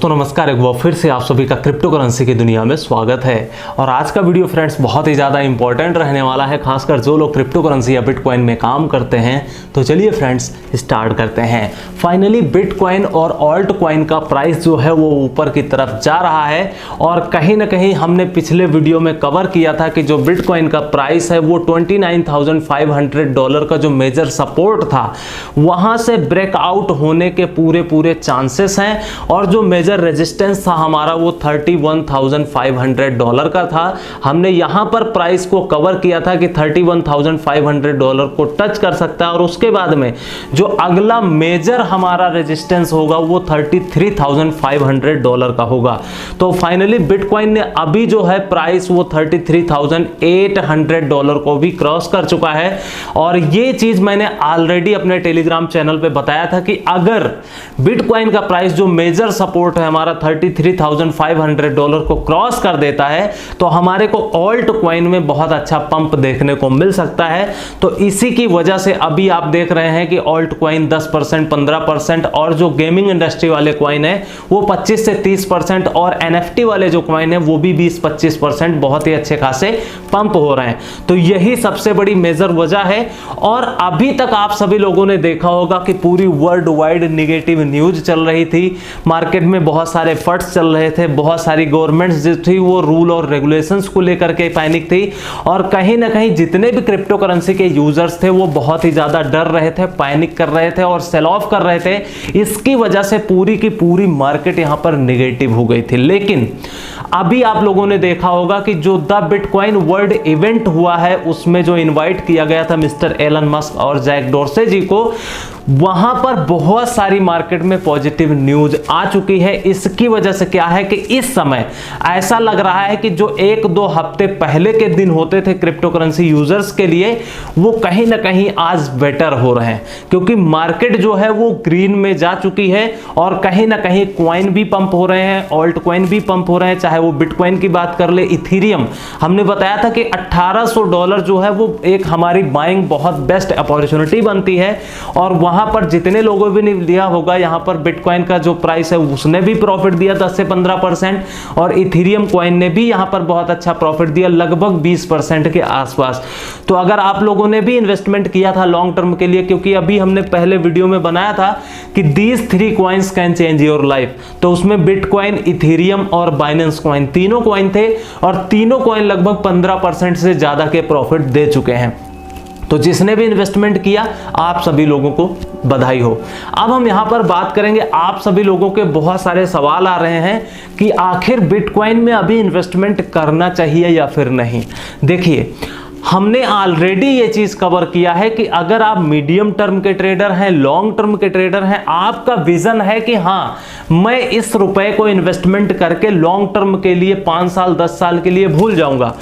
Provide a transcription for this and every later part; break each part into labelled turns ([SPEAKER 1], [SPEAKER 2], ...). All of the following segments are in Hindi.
[SPEAKER 1] दोस्तों नमस्कार, एक बार फिर से आप सभी का क्रिप्टो करेंसी की दुनिया में स्वागत है। और आज का वीडियो फ्रेंड्स बहुत ही ज़्यादा इंपॉर्टेंट रहने वाला है, खासकर जो लोग क्रिप्टो करेंसी या बिटकॉइन में काम करते हैं। तो चलिए फ्रेंड्स स्टार्ट करते हैं। फाइनली बिटकॉइन और ऑल्ट कॉइन का प्राइस जो है वो ऊपर की तरफ जा रहा है और कहीं ना कहीं हमने पिछले वीडियो में कवर किया था कि जो बिटकॉइन का प्राइस है वो $29,500 का जो मेजर सपोर्ट था वहां से ब्रेकआउट होने के पूरे चांसेस हैं और जो मेजर रेजिस्टेंस था हमारा वो $31,500 का था। हमने यहां पर प्राइस को कवर किया था कि $31,500 को टच कर सकता है और उसके बाद में जो अगला मेजर हमारा रेजिस्टेंस होगा वो $33,500 का होगा। तो फाइनली बिटकॉइन ने अभी जो है प्राइस वो $33,800 को भी क्रॉस कर चुका है। और ये चीज मैंने ऑलरेडी अपने टेलीग्राम चैनल पे बताया था कि अगर बिटकॉइन का प्राइस जो मेजर सपोर्ट है हमारा $33,500 को क्रॉस कर देता है तो हमारे को ऑल्ट कॉइन में बहुत अच्छा पंप देखने को मिल सकता है। तो इसी की वजह से अभी आप देख रहे हैं कि ऑल्ट कॉइन 10% 15% और जो गेमिंग इंडस्ट्री वाले कॉइन है वो 25 से 30% और NFT वाले जो कॉइन है वो भी 20-25% बहुत ही अच्छे खासे पंप हो रहे हैं। तो यही सबसे बड़ी मेजर वजह है। और अभी तक आप सभी लोगों ने देखा होगा कि पूरी वर्ल्ड वाइड निगेटिव न्यूज चल रही थी, मार्केट में बहुत सारे फट्स चल रहे थे, बहुत सारी गवर्नमेंट्स जो थी वो रूल और रेगुलेशंस को लेकर के पैनिक थी और कहीं ना कहीं जितने भी क्रिप्टो करेंसी के यूजर्स थे वो बहुत ही ज्यादा डर रहे थे, पैनिक कर रहे थे और सेल ऑफ कर रहे थे। इसकी वजह से पूरी की पूरी मार्केट यहां पर निगेटिव हो गई थी। लेकिन अभी आप लोगों ने देखा होगा कि जो द बिटकॉइन वर्ल्ड इवेंट हुआ है उसमें जो इनवाइट किया गया था मिस्टर एलन मस्क और जैक डोर्से जी को, वहां पर बहुत सारी मार्केट में पॉजिटिव न्यूज आ चुकी है। इसकी वजह से क्या है कि इस समय ऐसा लग रहा है कि जो 1-2 हफ्ते पहले के दिन होते थे क्रिप्टो करेंसी यूजर्स के लिए वो कहीं ना कहीं आज बेटर हो रहे हैं, क्योंकि मार्केट जो है वो ग्रीन में जा चुकी है और कहीं ना कहीं कॉइन भी पंप हो रहे हैं, ऑल्ट कॉइन भी पंप हो रहे हैं। चाहे वो बिटकॉइन की बात कर ले, इथेरियम हमने बताया था कि $1800 जो है वो एक हमारी बाइंग बहुत बेस्ट अपॉर्चुनिटी बनती है। और वहां पर जितने लोगों भी ने लिया होगा, यहां पर बिटकॉइन का जो प्राइस है उसने भी प्रॉफिट दिया 10 से 15% और इथेरियम कॉइन ने भी यहां पर बहुत अच्छा प्रॉफिट दिया लगभग 20% के आसपास। तो अगर आप लोगों ने भी इन्वेस्टमेंट किया था लॉन्ग टर्म के लिए, क्योंकि अभी हमने पहले वीडियो में बनाया था कि these 3 coins can change your life, तो उसमें बिटकॉइन, इथेरियम और बाइनेंस कॉइन तीनों कॉइन थे और तीनों कॉइन लगभग 15% से ज्यादा के प्रॉफिट दे चुके हैं। तो जिसने भी इन्वेस्टमेंट किया आप सभी लोगों को बधाई हो। अब हम यहां पर बात करेंगे, आप सभी लोगों के बहुत सारे सवाल आ रहे हैं कि आखिर बिटकॉइन में अभी इन्वेस्टमेंट करना चाहिए या फिर नहीं। देखिए, हमने ऑलरेडी ये चीज कवर किया है कि अगर आप मीडियम टर्म के ट्रेडर हैं, लॉन्ग टर्म के ट्रेडर हैं, आपका विजन है कि हाँ मैं इस रुपए को इन्वेस्टमेंट करके लॉन्ग टर्म के लिए 5 साल 10 साल के लिए भूल जाऊंगा,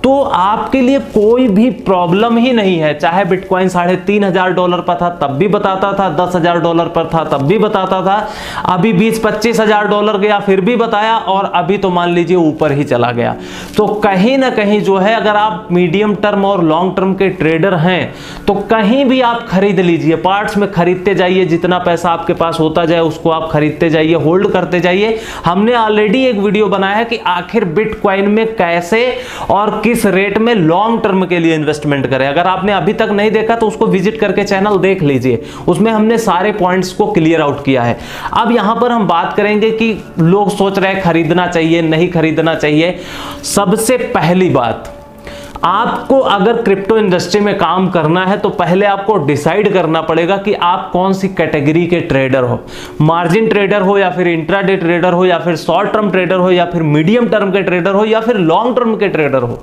[SPEAKER 1] तो आपके लिए कोई भी प्रॉब्लम ही नहीं है। चाहे बिटकॉइन $3,500 पर था तब भी बताता था, $10,000 पर था तब भी बताता था, अभी 20-25,000 गया फिर भी बताया और अभी तो मान लीजिए ऊपर ही चला गया। तो कहीं ना कहीं जो है अगर आप मीडियम टर्म और लॉन्ग टर्म के ट्रेडर हैं तो कहीं भी आप खरीद लीजिए, पार्ट्स में खरीदते जाइए, जितना पैसा आपके पास होता जाए उसको आप खरीदते जाइए, होल्ड करते जाइए। हमने ऑलरेडी एक वीडियो बनाया है कि आखिर बिटकॉइन में कैसे और किस रेट में लॉन्ग टर्म के लिए इन्वेस्टमेंट करें। अगर आपने अभी तक नहीं देखा तो उसको विजिट करके चैनल देख लीजिए, उसमें हमने सारे पॉइंट्स को क्लियर आउट किया है। अब यहां पर हम बात करेंगे कि लोग सोच रहे हैं खरीदना चाहिए नहीं खरीदना चाहिए। सबसे पहली बात, आपको अगर क्रिप्टो इंडस्ट्री में काम करना है तो पहले आपको डिसाइड करना पड़ेगा कि आप कौन सी कैटेगरी के ट्रेडर हो, मार्जिन ट्रेडर हो या फिर इंट्राडे ट्रेडर हो या फिर शॉर्ट टर्म ट्रेडर हो या फिर मीडियम टर्म के ट्रेडर हो या फिर लॉन्ग टर्म के ट्रेडर हो।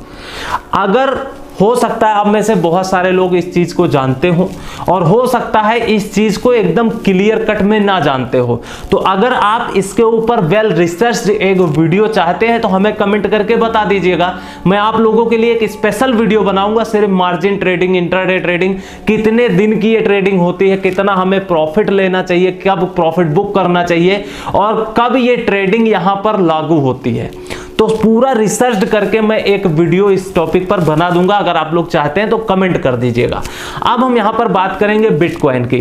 [SPEAKER 1] अगर हो सकता है आप में से बहुत सारे लोग इस चीज को जानते हो और हो सकता है इस चीज को एकदम क्लियर कट में ना जानते हो। तो अगर आप इसके ऊपर वेल रिसर्च एक वीडियो चाहते हैं तो हमें कमेंट करके बता दीजिएगा, मैं आप लोगों के लिए एक स्पेशल वीडियो बनाऊंगा सिर्फ मार्जिन ट्रेडिंग, इंट्राडे ट्रेडिंग, कितने दिन की ये ट्रेडिंग होती है, कितना हमें प्रॉफिट लेना चाहिए, कब प्रॉफिट बुक करना चाहिए और कब ये ट्रेडिंग यहां पर लागू होती है। तो पूरा रिसर्च करके मैं एक वीडियो इस टॉपिक पर बना दूंगा, अगर आप लोग चाहते हैं तो कमेंट कर दीजिएगा। अब हम यहां पर बात करेंगे बिटकॉइन की।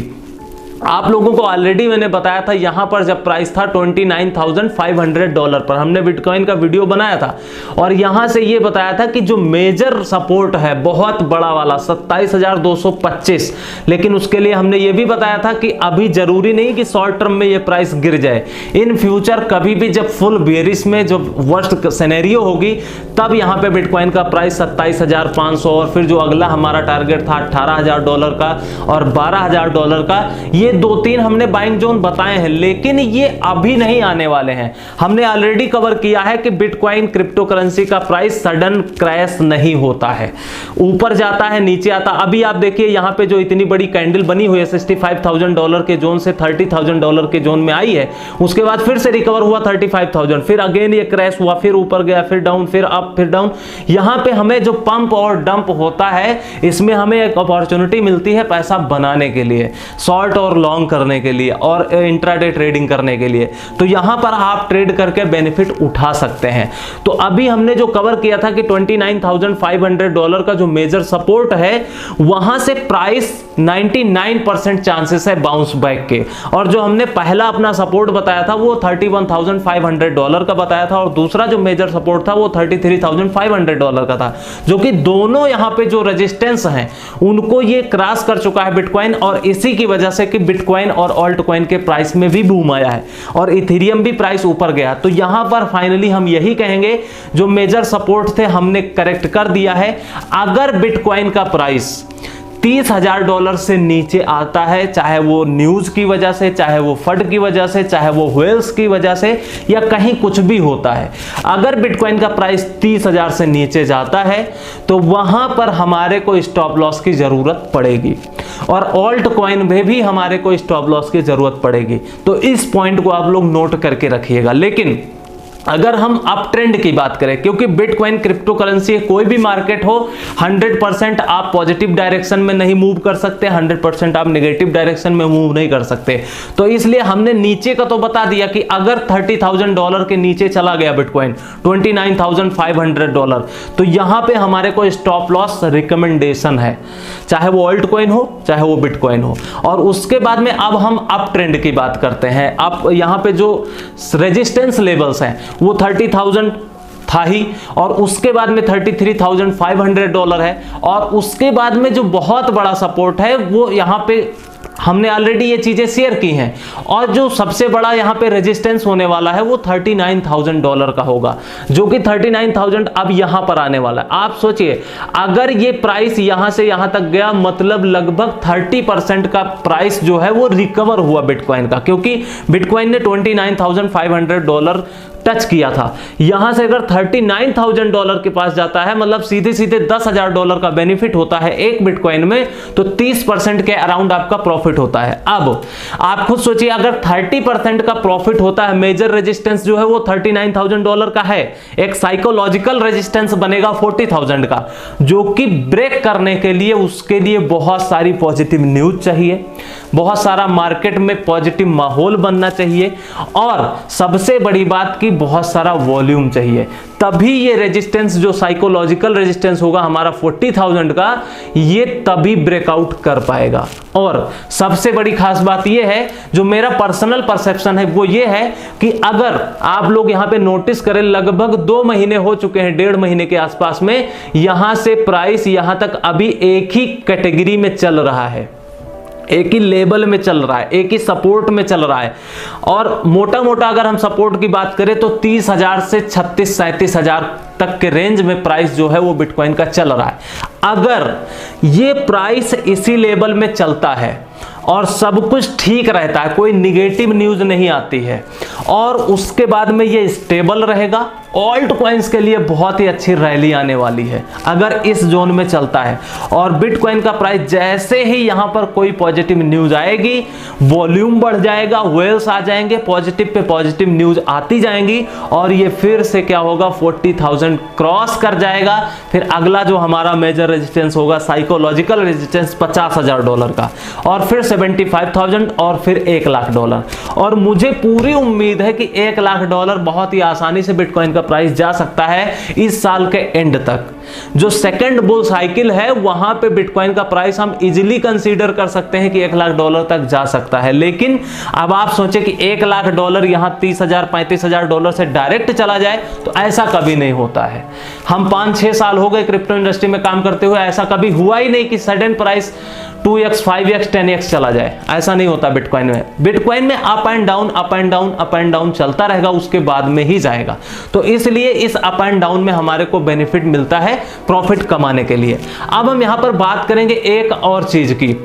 [SPEAKER 1] आप लोगों को ऑलरेडी मैंने बताया था, यहां पर जब प्राइस था $29,500 पर, हमने बिटकॉइन का वीडियो बनाया था और यहां से ये बताया था कि जो मेजर सपोर्ट है बहुत बड़ा वाला 27,225, लेकिन उसके लिए हमने ये भी बताया था कि अभी जरूरी नहीं कि शॉर्ट टर्म में ये प्राइस गिर जाए, इन फ्यूचर कभी भी जब फुल बेरिश में जब वर्स्ट सिनेरियो होगी तब यहां पे बिटकॉइन का प्राइस 27,500 और फिर जो अगला हमारा टारगेट था $18,000 का और $12,000 का, ये 2-3 हमने बाइंग जोन बताए हैं, लेकिन ये अभी नहीं आने वाले हैं। हमने ऑलरेडी कवर किया है कि बिटकॉइन क्रिप्टो करेंसी का प्राइस सडन क्रैश नहीं होता है, ऊपर जाता है नीचे आता। अभी आप देखिए यहां पे जो इतनी बड़ी कैंडल बनी हुई है $65,000 के जोन से $30,000 के जोन में आई है, उसके बाद फिर से रिकवर हुआ 35,000, फिर अगेन ये क्रैश हुआ, फिर ऊपर गया, फिर डाउन, फिर अप, फिर डाउन। यहां पे हमें जो पंप और डंप होता है, इसमें हमें एक अपॉर्चुनिटी मिलती है पैसा बनाने के लिए, शॉर्ट और लॉन्ग करने के लिए और इंट्राडे ट्रेडिंग करने के लिए। तो यहां पर आप ट्रेड करके बेनिफिट उठा सकते हैं। तो अभी हमने जो कवर किया था कि $29,500 का जो मेजर सपोर्ट है, वहां से प्राइस 99% चांसेस है बाउंस बैक के, और जो हमने पहला अपना सपोर्ट बताया था वो $31,500 का बताया था और दूसरा जो मेजर सपोर्ट था वो $33,500 का था, जो कि दोनों यहां पे जो रेजिस्टेंस हैं उनको ये क्रॉस कर चुका है बिटकॉइन, और इसी की वजह से कि बिटकॉइन और ऑल्ट कॉइन के प्राइस में भी बूम आया है और इथेरियम भी प्राइस ऊपर गया। तो यहां पर फाइनली हम यही कहेंगे जो मेजर सपोर्ट थे हमने करेक्ट कर दिया है। अगर बिटकॉइन का प्राइस $30,000 से नीचे आता है, चाहे वो न्यूज की वजह से, चाहे वो फंड की वजह से, चाहे वो व्हेल्स की वजह से, या कहीं कुछ भी होता है, अगर बिटकॉइन का प्राइस 30,000 से नीचे जाता है तो वहां पर हमारे को स्टॉप लॉस की जरूरत पड़ेगी और ऑल्ट कॉइन में भी हमारे को स्टॉप लॉस की जरूरत पड़ेगी। तो इस पॉइंट को आप लोग नोट करके रखिएगा। लेकिन अगर हम अप ट्रेंड की बात करें, क्योंकि बिटकॉइन क्रिप्टो करेंसी कोई भी मार्केट हो 100% आप पॉजिटिव डायरेक्शन में नहीं मूव कर सकते, 100% आप नेगेटिव डायरेक्शन में मूव नहीं कर सकते, तो इसलिए हमने नीचे का तो बता दिया कि अगर $30,000 के नीचे चला गया बिटकॉइन $29,500, तो यहां पे हमारे को स्टॉप लॉस रिकमेंडेशन है, चाहे वो ऑल्ट कॉइन हो चाहे वो बिटकॉइन हो। और उसके बाद में अब हम अप ट्रेंड की बात करते हैं। अब यहां पे जो रेजिस्टेंस लेवल्स हैं वो 30,000 था ही, और उसके बाद में $33,500 है, और उसके बाद में जो बहुत बड़ा सपोर्ट है वो यहां पे हमने ऑलरेडी ये चीजें शेयर की हैं, और जो सबसे बड़ा यहां पे रेजिस्टेंस होने वाला है वो $39,000 का होगा, जो कि 39,000 अब यहां पर आने वाला है। आप सोचिए अगर ये प्राइस यहां से यहां तक गया, मतलब लगभग 30% का प्राइस जो है वो रिकवर हुआ बिटकॉइन का, क्योंकि बिटकॉइन ने $29,500 टच किया था। यहां से अगर $39,000 के पास जाता है, मतलब सीधे सीधे $10,000 का बेनिफिट होता है एक बिटकॉइन में, तो 30% के अराउंड आपका प्रॉफिट होता है। अब आप खुद सोचिए अगर 30% का प्रॉफिट होता है, मेजर रेजिस्टेंस जो है वो $39,000 का है, एक साइकोलॉजिकल रेजिस्टेंस बनेगा 40,000 का, जो कि ब्रेक करने के लिए उसके लिए बहुत सारी पॉजिटिव न्यूज चाहिए, बहुत सारा मार्केट में पॉजिटिव माहौल बनना चाहिए, और सबसे बड़ी बात की बहुत सारा वॉल्यूम चाहिए, तभी ये रेजिस्टेंस जो साइकोलॉजिकल रेजिस्टेंस होगा हमारा 40,000 का, ये तभी ब्रेकआउट कर पाएगा। और सबसे बड़ी खास बात ये है, जो मेरा पर्सनल परसेप्शन है वो ये है कि अगर आप लोग यहां पे नोटिस करें, लगभग 2 महीने हो चुके हैं, 1.5 महीने के आसपास में, यहां से प्राइस यहां तक अभी एक ही कैटेगरी में चल रहा है, एक ही लेवल में चल रहा है, एक ही सपोर्ट में चल रहा है। और मोटा मोटा अगर हम सपोर्ट की बात करें तो 30,000 से 36-37,000 तक के रेंज में प्राइस जो है वो बिटकॉइन का चल रहा है। अगर ये प्राइस इसी लेवल में चलता है और सब कुछ ठीक रहता है, कोई निगेटिव न्यूज नहीं आती है, और उसके बाद में ये स्टेबल रहेगा, ऑल्ट कॉइन्स के लिए बहुत ही अच्छी रैली आने वाली है अगर इस जोन में चलता है। और बिटकॉइन का प्राइस जैसे ही यहां पर कोई पॉजिटिव न्यूज आएगी, वॉल्यूम बढ़ जाएगा, वेल्स आ जाएंगे, पॉजिटिव पे पॉजिटिव न्यूज आती जाएंगी, और ये फिर से क्या होगा 40,000 क्रॉस कर जाएगा। फिर अगला जो हमारा मेजर रेजिस्टेंस होगा, साइकोलॉजिकल रेजिस्टेंस $50,000 का, और फिर 75,000, और फिर $1,00,000। और मुझे पूरी उम्मीद है कि $1,00,000 बहुत ही आसानी से बिटकॉइन का प्राइस जा सकता है इस साल के एंड तक। जो सेकंड बुल साइकिल है वहां पे बिटकॉइन का प्राइस हम इजीली कंसीडर कर सकते हैं कि $1,00,000 तक जा सकता है। लेकिन अब आप सोचें कि $1,00,000 यहां 30,000 35,000 डॉलर से डायरेक्ट चला जाए, तो ऐसा कभी नहीं होता है। हम 5-6 साल हो गए क्रिप्टो इंडस्ट्री में काम करते हुए, ऐसा कभी हुआ ही नहीं कि sudden price 2x 5x 10x चला जाए। ऐसा नहीं होता बिटकॉइन में। बिटकॉइन में up and down up and down up and down चलता रहेगा, उसके बाद में ही जाएगा। तो इसलिए इस अप एंड डाउन में हमारे को बेनिफिट मिलता है प्रॉफिट कमाने के लिए। अब हम यहां पर बात करेंगे एक और चीज की।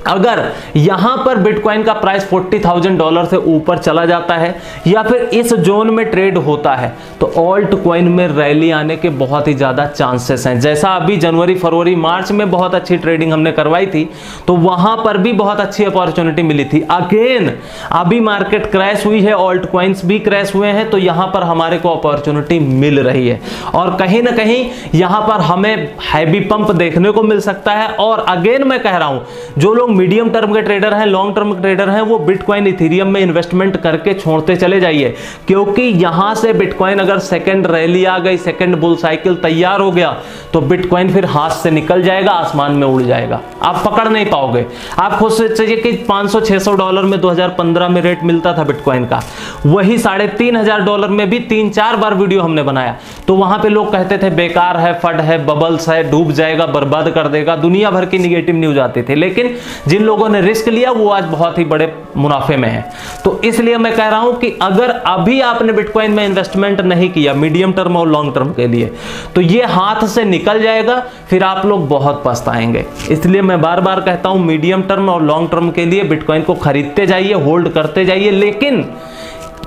[SPEAKER 1] अगर यहां पर बिटकॉइन का प्राइस $40,000 से ऊपर चला जाता है या फिर इस जोन में ट्रेड होता है, तो ऑल्ट कॉइन में रैली आने के बहुत ही ज्यादा चांसेस हैं। जैसा अभी जनवरी फरवरी मार्च में बहुत अच्छी ट्रेडिंग हमने करवाई थी, तो वहां पर भी बहुत अच्छी अपॉर्चुनिटी मिली थी। अगेन अभी मार्केट क्रैश हुई है, ऑल्ट कॉइन्स भी क्रैश हुए हैं, तो यहां पर हमारे को अपॉर्चुनिटी मिल रही है और कहीं ना कहीं यहां पर हमें हैवी पंप देखने को मिल सकता है। और अगेन मैं कह रहा हूं, जो लोग मीडियम टर्म के ट्रेडर हैं, लॉन्ग टर्म के ट्रेडर हैं, वो बिटकॉइन इथेरियम में इन्वेस्टमेंट करके छोड़ते चले जाइए, क्योंकि यहां से बिटकॉइन अगर सेकंड रैली आ गई, सेकंड बुल साइकिल तैयार हो गया, तो बिटकॉइन फिर हाथ से निकल जाएगा, आसमान में उड़ जाएगा, आप पकड़ नहीं पाओगे। आप खुद सोचिए कि $500-600 में 2015 में रेट मिलता था बिटकॉइन का, वही $3,500 में भी 3-4 बार वीडियो हमने बनाया। तो वहां पे लोग कहते थे बेकार है, फट है, बबल्स है, डूब जाएगा, बर्बाद कर देगा, दुनिया भर की निगेटिव न्यूज आती थी। लेकिन जिन लोगों ने रिस्क लिया वो आज बहुत ही बड़े मुनाफे में है। तो इसलिए मैं कह रहा हूं कि अगर अभी आपने बिटकॉइन में इन्वेस्टमेंट नहीं किया मीडियम टर्म और लॉन्ग टर्म के लिए, तो ये हाथ से निकल जाएगा, फिर आप लोग बहुत पछताएंगे। इसलिए मैं बार बार कहता हूं, मीडियम टर्म और लॉन्ग टर्म के लिए बिटकॉइन को खरीदते जाइए, होल्ड करते जाइए, लेकिन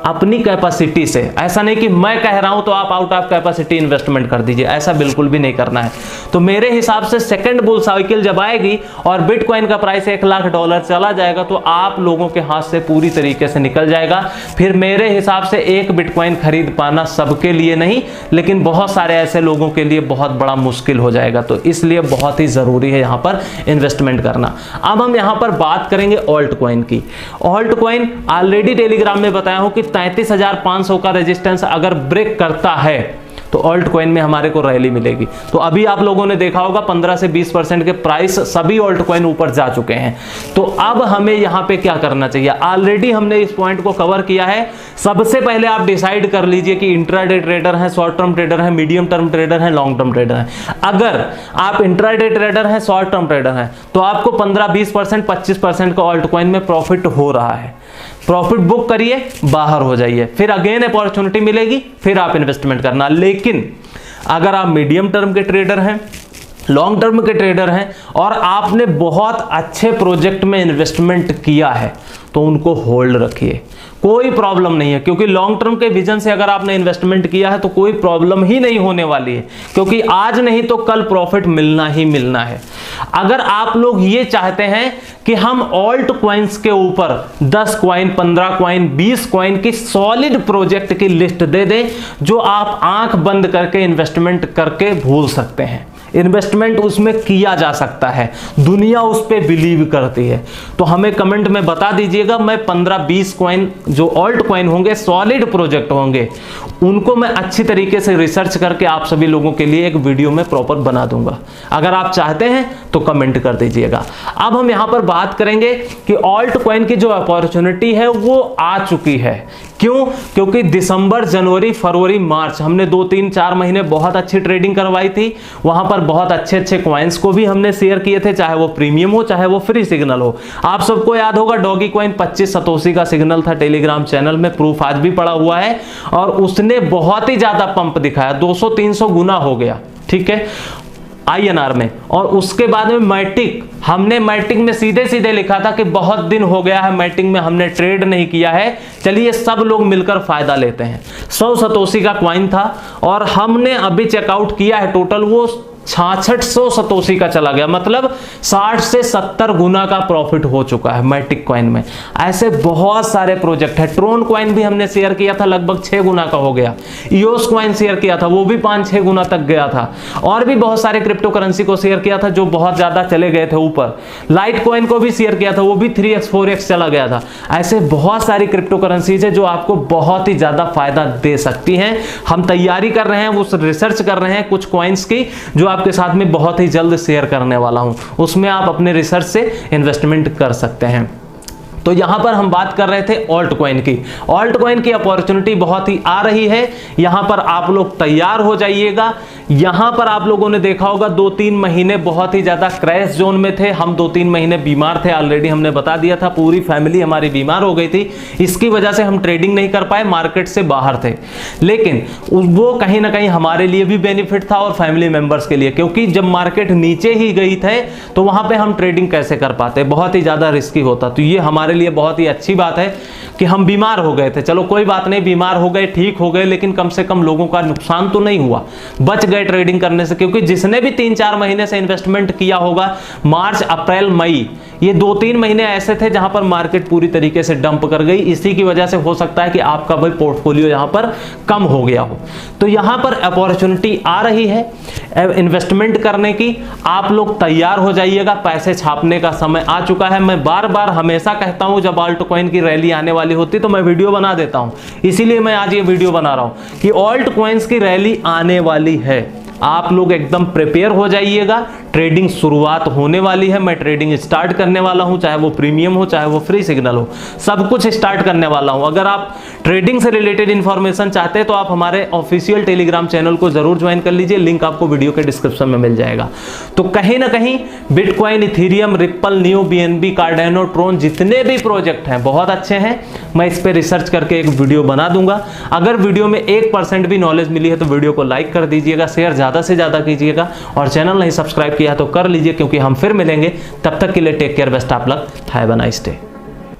[SPEAKER 1] अपनी कैपेसिटी से। ऐसा नहीं कि मैं कह रहा हूं तो आप आउट ऑफ कैपेसिटी इन्वेस्टमेंट कर दीजिए, ऐसा बिल्कुल भी नहीं करना है। तो मेरे हिसाब से सेकंड बुल साइकिल जब आएगी और बिटकॉइन का प्राइस $1,00,000 चला जाएगा, तो आप लोगों के हाथ से पूरी तरीके से निकल जाएगा। फिर मेरे हिसाब से एक बिटकॉइन खरीद पाना सबके लिए नहीं, लेकिन बहुत सारे ऐसे लोगों के लिए बहुत बड़ा मुश्किल हो जाएगा। तो इसलिए बहुत ही जरूरी है यहां पर इन्वेस्टमेंट करना। अब हम यहां पर बात करेंगे ऑल्ट कॉइन की। ऑल्ट कॉइन ऑलरेडी टेलीग्राम में बताया हूं कि 33,500 का रेजिस्टेंस अगर ब्रेक करता है तो ऑल्ट कॉइन में हमारे को रैली मिलेगी। तो अभी आप लोगों ने देखा होगा 15 से 20% के प्राइस सभी ऑल्ट कॉइन ऊपर जा चुके हैं। तो अब हमें यहां पे क्या करना चाहिए, ऑलरेडी हमने इस पॉइंट को कवर किया है। सबसे पहले आप डिसाइड कर लीजिए कि इंट्राडे ट्रेडर हैं, शॉर्ट टर्म ट्रेडर हैं, मीडियम टर्म ट्रेडर हैं, लॉन्ग टर्म ट्रेडर हैं। अगर आप इंट्राडे ट्रेडर हैं, शॉर्ट टर्म ट्रेडर हैं, तो आपको 15-20% 25% का ऑल्ट कॉइन में प्रॉफिट हो रहा है। प्रॉफिट बुक करिए, बाहर हो जाइए, फिर अगेन अपॉर्चुनिटी मिलेगी, फिर आप इन्वेस्टमेंट करना। लेकिन अगर आप मीडियम टर्म के ट्रेडर हैं, लॉन्ग टर्म के ट्रेडर हैं और आपने बहुत अच्छे प्रोजेक्ट में इन्वेस्टमेंट किया है, तो उनको होल्ड रखिए, कोई प्रॉब्लम नहीं है। क्योंकि लॉन्ग टर्म के विजन से अगर आपने इन्वेस्टमेंट किया है तो कोई प्रॉब्लम ही नहीं होने वाली है, क्योंकि आज नहीं तो कल प्रॉफिट मिलना ही मिलना है। अगर आप लोग ये चाहते हैं कि हम ऑल्ट कॉइन्स के ऊपर 10 कॉइन, 15 कॉइन, 20 कॉइन की सॉलिड प्रोजेक्ट की लिस्ट दे दें, जो आप आंख बंद करके इन्वेस्टमेंट करके भूल सकते हैं, इन्वेस्टमेंट उसमें किया जा सकता है, दुनिया उस पर बिलीव करती है, तो हमें कमेंट में बता दीजिएगा। मैं 15-20 कॉइन जो ऑल्ट कॉइन होंगे, सॉलिड प्रोजेक्ट होंगे, उनको मैं अच्छी तरीके से रिसर्च करके आप सभी लोगों के लिए एक वीडियो में प्रॉपर बना दूंगा। अगर आप चाहते हैं तो कमेंट कर दीजिएगा। अब हम यहां पर बात करेंगे कि ऑल्ट कॉइन की जो अपॉर्चुनिटी है वो आ चुकी है। क्यों? क्योंकि दिसंबर, जनवरी, फरवरी, मार्च हमने 2-3-4 महीने बहुत अच्छी ट्रेडिंग करवाई थी। वहां पर बहुत अच्छे अच्छे कॉइन्स को भी हमने शेयर किए थे, चाहे वो प्रीमियम हो चाहे वो फ्री सिग्नल हो। आप सबको याद होगा डॉगी कॉइन 25 सतोशी का सिग्नल था टेलीग्राम चैनल में, प्रूफ आज भी पड़ा हुआ है, और उसने बहुत ही ज्यादा पंप दिखाया, 200-300 गुना हो गया, ठीक है, INR में। और उसके बाद में मैटिक, हमने मैटिक में सीधे सीधे लिखा था कि बहुत दिन हो गया है मैटिक में हमने ट्रेड नहीं किया है, चलिए सब लोग मिलकर फायदा लेते हैं। 100 सतोशी का क्वाइन था और हमने अभी चेकआउट किया है, टोटल वो 6600 सतोशी का चला गया, मतलब 60 से 70 गुना का प्रॉफिट हो चुका है मैटिक कॉइन में। ऐसे बहुत सारे प्रोजेक्ट है। ट्रोन कॉइन भी हमने शेयर किया था, लगभग 6 गुना का हो गया। ईओस कॉइन शेयर किया था, वो भी 5-6 गुना तक गया था। और भी बहुत सारे क्रिप्टो करेंसी को शेयर किया था जो बहुत ज्यादा चले गए थे ऊपर। लाइट कॉइन को भी शेयर किया था, वो भी 3x 4x चला गया था। ऐसे बहुत सारी क्रिप्टो करेंसीज है जो आपको बहुत ही ज्यादा फायदा दे सकती हैं। हम तैयारी कर रहे हैं, उस रिसर्च कर रहे हैं कुछ कॉइन्स की, जो आपके साथ में बहुत ही जल्द शेयर करने वाला हूं। उसमें आप अपने रिसर्च से इन्वेस्टमेंट कर सकते हैं। तो यहां पर हम बात कर रहे थे ऑल्ट कॉइन की। ऑल्ट कॉइन की अपॉर्चुनिटी बहुत ही आ रही है, यहां पर आप लोग तैयार हो जाइएगा। यहां पर आप लोगों ने देखा होगा 2-3 महीने बहुत ही ज्यादा क्रैश जोन में थे। हम 2-3 महीने बीमार थे, ऑलरेडी हमने बता दिया था, पूरी फैमिली हमारी बीमार हो गई थी। इसकी वजह से हम ट्रेडिंग नहीं कर पाए, मार्केट से बाहर थे। लेकिन वो कहीं ना कहीं हमारे लिए भी बेनिफिट था और फैमिली मेंबर्स के लिए, क्योंकि जब मार्केट नीचे ही गई थे तो वहां पे हम ट्रेडिंग कैसे कर पाते, बहुत ही ज्यादा रिस्की होता। तो ये हमारे लिए बहुत ही अच्छी बात है कि हम बीमार हो गए थे। चलो कोई बात नहीं, बीमार हो गए, ठीक हो गए, लेकिन कम से कम लोगों का नुकसान तो नहीं हुआ, बच गए ट्रेडिंग करने से। क्योंकि जिसने भी 3-4 महीने से इन्वेस्टमेंट किया होगा, मार्च अप्रैल मई, ये 2-3 महीने ऐसे थे जहां पर मार्केट पूरी तरीके से डंप कर गई। इसी की वजह से हो सकता है कि आपका भाई पोर्टफोलियो यहां पर कम हो गया हो। तो यहां पर अपॉर्चुनिटी आ रही है इन्वेस्टमेंट करने की। आप लोग तैयार हो जाइएगा, पैसे छापने का समय आ चुका है। मैं बार बार हमेशा कहता हूं, जब ऑल्ट कॉइन की रैली आने वाली होती तो मैं वीडियो बना देता हूं, इसीलिए मैं आज ये वीडियो बना रहा हूं कि ऑल्ट कॉइन्स की रैली आने वाली है। आप लोग एकदम प्रिपेयर हो जाइएगा, ट्रेडिंग शुरुआत होने वाली है। मैं ट्रेडिंग स्टार्ट करने वाला हूं, चाहे वो प्रीमियम हो चाहे वो फ्री सिग्नल हो, सब कुछ स्टार्ट करने वाला हूं। अगर आप ट्रेडिंग से रिलेटेड इंफॉर्मेशन चाहते हैं तो आप हमारे ऑफिशियल टेलीग्राम चैनल को जरूर ज्वाइन कर लीजिए, लिंक आपको वीडियो के डिस्क्रिप्शन में मिल जाएगा। तो कहीं ना कहीं Bitcoin, Ethereum, Ripple, Neo, BNB, Cardano, Tron, जितने भी प्रोजेक्ट हैं बहुत अच्छे हैं। मैं इस पर रिसर्च करके एक वीडियो बना दूंगा। अगर वीडियो में 1% भी नॉलेज मिली है तो वीडियो को लाइक कर दीजिएगा, शेयर ज्यादा से ज्यादा कीजिएगा, और चैनल नहीं सब्सक्राइब किया तो कर लीजिए, क्योंकि हम फिर मिलेंगे। तब तक के लिए take care, best of luck, have a nice day.